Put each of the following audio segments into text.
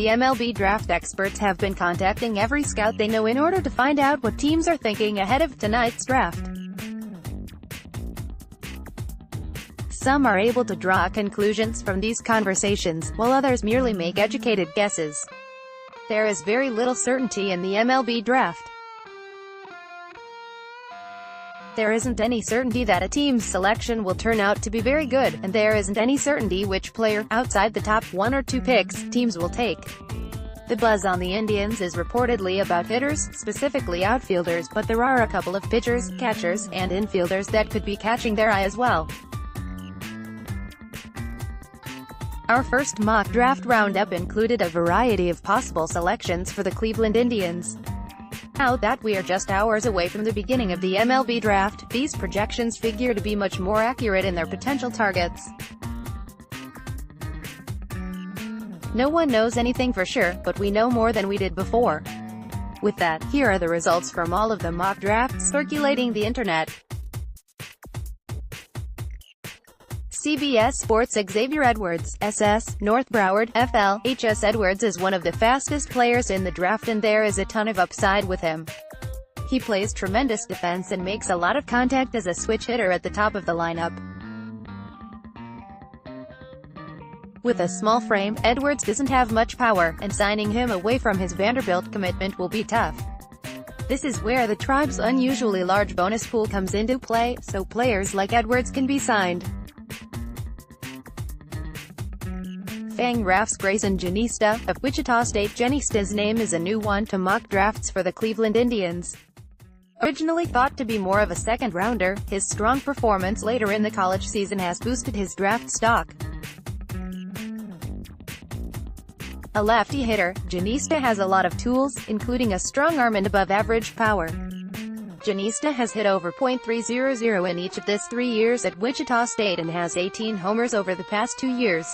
The MLB Draft experts have been contacting every scout they know in order to find out what teams are thinking ahead of tonight's draft. Some are able to draw conclusions from these conversations, while others merely make educated guesses. There is very little certainty in the MLB Draft. There isn't any certainty that a team's selection will turn out to be very good, and there isn't any certainty which player, outside the top 1 or 2 picks, teams will take. The buzz on the Indians is reportedly about hitters, specifically outfielders, but there are a couple of pitchers, catchers, and infielders that could be catching their eye as well. Our first mock draft roundup included a variety of possible selections for the Cleveland Indians. Now that we are just hours away from the beginning of the MLB Draft, these projections figure to be much more accurate in their potential targets. No one knows anything for sure, but we know more than we did before. With that, here are the results from all of the mock drafts circulating the internet. CBS Sports Xavier Edwards, SS, North Broward, FL. HS Edwards is one of the fastest players in the draft and there is a ton of upside with him. He plays tremendous defense and makes a lot of contact as a switch hitter at the top of the lineup. With a small frame, Edwards doesn't have much power, and signing him away from his Vanderbilt commitment will be tough. This is where the Tribe's unusually large bonus pool comes into play, so players like Edwards can be signed. Fangraphs Grayson Janista, of Wichita State. Janista's name is a new one to mock drafts for the Cleveland Indians. Originally thought to be more of a second-rounder, his strong performance later in the college season has boosted his draft stock. A lefty hitter, Janista has a lot of tools, including a strong arm and above-average power. Janista has hit over .300 in each of his 3 years at Wichita State and has 18 homers over the past 2 years.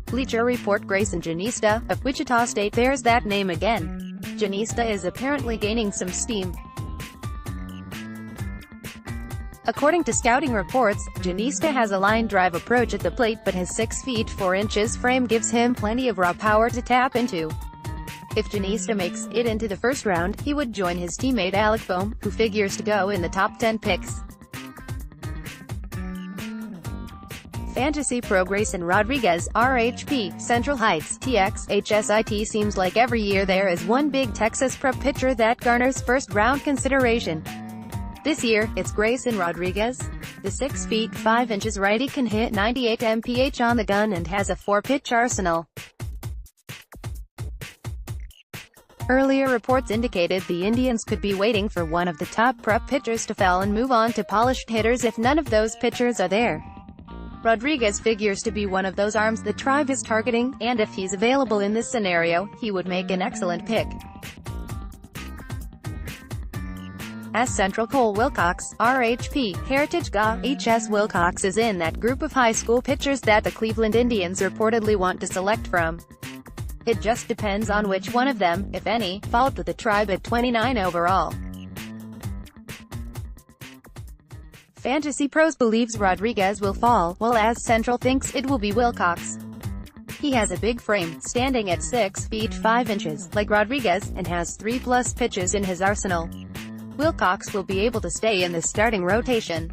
Bleacher Report Grayson Janista, of Wichita State. There's that name again. Janista is apparently gaining some steam. According to scouting reports, Janista has a line drive approach at the plate, but his 6 feet 4 inches frame gives him plenty of raw power to tap into. If Janista makes it into the first round, he would join his teammate Alec Bohm, who figures to go in the top 10 picks. Fantasy Pro Grayson Rodriguez, RHP, Central Heights, TX, HSIT. Seems like every year there is one big Texas prep pitcher that garners first-round consideration. This year, it's Grayson Rodriguez. The 6 feet 5 inches righty can hit 98 mph on the gun and has a 4-pitch arsenal. Earlier reports indicated the Indians could be waiting for one of the top prep pitchers to fall and move on to polished hitters if none of those pitchers are there. Rodriguez figures to be one of those arms the Tribe is targeting, and if he's available in this scenario, he would make an excellent pick. As Central Cole Wilcox, RHP, Heritage GA, HS Wilcox is in that group of high school pitchers that the Cleveland Indians reportedly want to select from. It just depends on which one of them, if any, fall to the Tribe at 29 overall. Fantasy Pros believes Rodriguez will fall, while As Central thinks it will be Wilcox. He has a big frame, standing at 6 feet 5 inches, like Rodriguez, and has 3+ pitches in his arsenal. Wilcox will be able to stay in the starting rotation.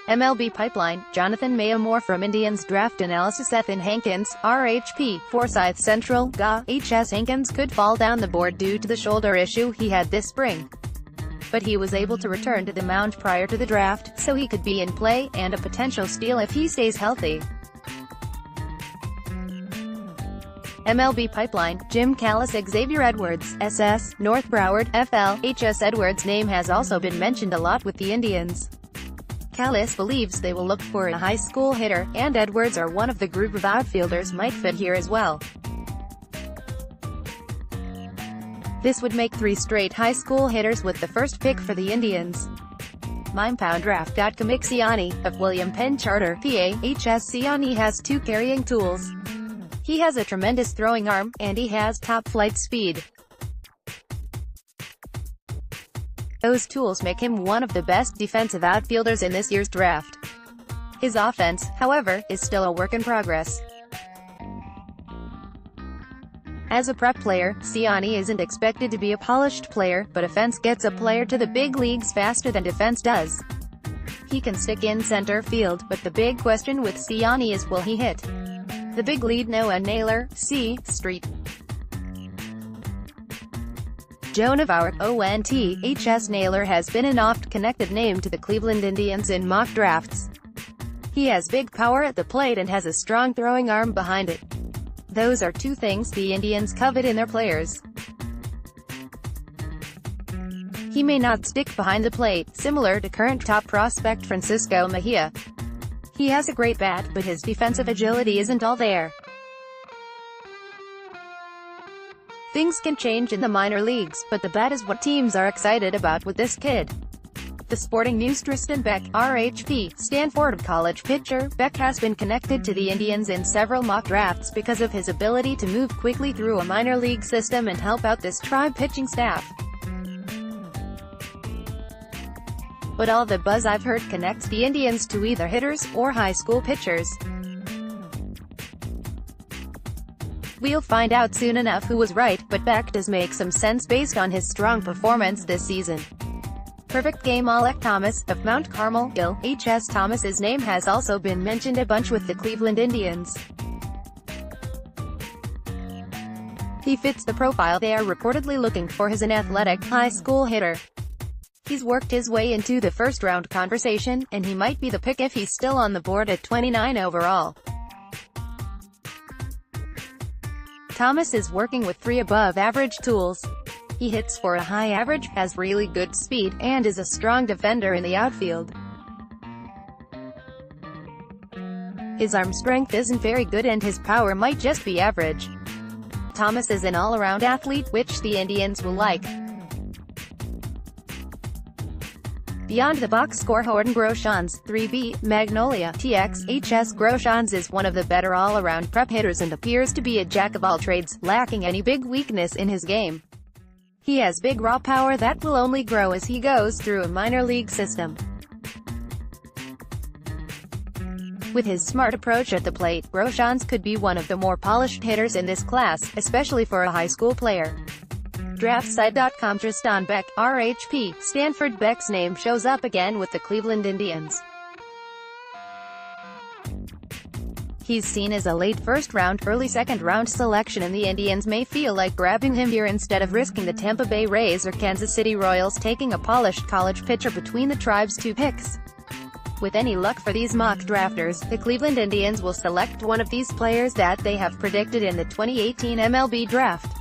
MLB Pipeline, Jonathan Mayamore from Indians Draft Analysis. Ethan Hankins, RHP, Forsyth Central, GA, HS Hankins could fall down the board due to the shoulder issue he had this spring. But he was able to return to the mound prior to the draft, so he could be in play, and a potential steal if he stays healthy. MLB Pipeline, Jim Callis. Xavier Edwards, SS, North Broward, FL. HS Edwards' name has also been mentioned a lot with the Indians. Callis believes they will look for a high school hitter, and Edwards or one of the group of outfielders might fit here as well. This would make 3 straight high school hitters with the first pick for the Indians. MindPoundDraft.com. Siani, of William Penn Charter, PA, HS. Siani has 2 carrying tools. He has a tremendous throwing arm, and he has top-flight speed. Those tools make him one of the best defensive outfielders in this year's draft. His offense, however, is still a work in progress. As a prep player, Siani isn't expected to be a polished player, but offense gets a player to the big leagues faster than defense does. He can stick in center field, but the big question with Siani is, will he hit the big lead? Noah Naylor, C. Street. Joe Navarre, ONTHS. Naylor has been an oft-connected name to the Cleveland Indians in mock drafts. He has big power at the plate and has a strong throwing arm behind it. Those are two things the Indians covet in their players. He may not stick behind the plate, similar to current top prospect Francisco Mejia. He has a great bat, but his defensive agility isn't all there. Things can change in the minor leagues, but the bat is what teams are excited about with this kid. The Sporting News. Tristan Beck, RHP, Stanford College pitcher. Beck has been connected to the Indians in several mock drafts because of his ability to move quickly through a minor league system and help out this tribe pitching staff. But all the buzz I've heard connects the Indians to either hitters or high school pitchers. We'll find out soon enough who was right, but Beck does make some sense based on his strong performance this season. Perfect game. Alec Thomas, of Mount Carmel, Ill. H.S. Thomas's name has also been mentioned a bunch with the Cleveland Indians. He fits the profile they are reportedly looking for as an athletic, high school hitter. He's worked his way into the first-round conversation, and he might be the pick if he's still on the board at 29 overall. Thomas is working with 3 above-average tools. He hits for a high average, has really good speed, and is a strong defender in the outfield. His arm strength isn't very good and his power might just be average. Thomas is an all-around athlete, which the Indians will like. Beyond the box score. Jordan Groshans, 3B, Magnolia, TX. HS. Groshans is one of the better all-around prep hitters and appears to be a jack-of-all-trades, lacking any big weakness in his game. He has big raw power that will only grow as he goes through a minor league system. With his smart approach at the plate, Groshans could be one of the more polished hitters in this class, especially for a high school player. DraftSite.com. Tristan Beck, RHP, Stanford. Beck's name shows up again with the Cleveland Indians. He's seen as a late first-round, early second-round selection, and the Indians may feel like grabbing him here instead of risking the Tampa Bay Rays or Kansas City Royals taking a polished college pitcher between the tribe's 2 picks. With any luck for these mock drafters, the Cleveland Indians will select one of these players that they have predicted in the 2018 MLB Draft.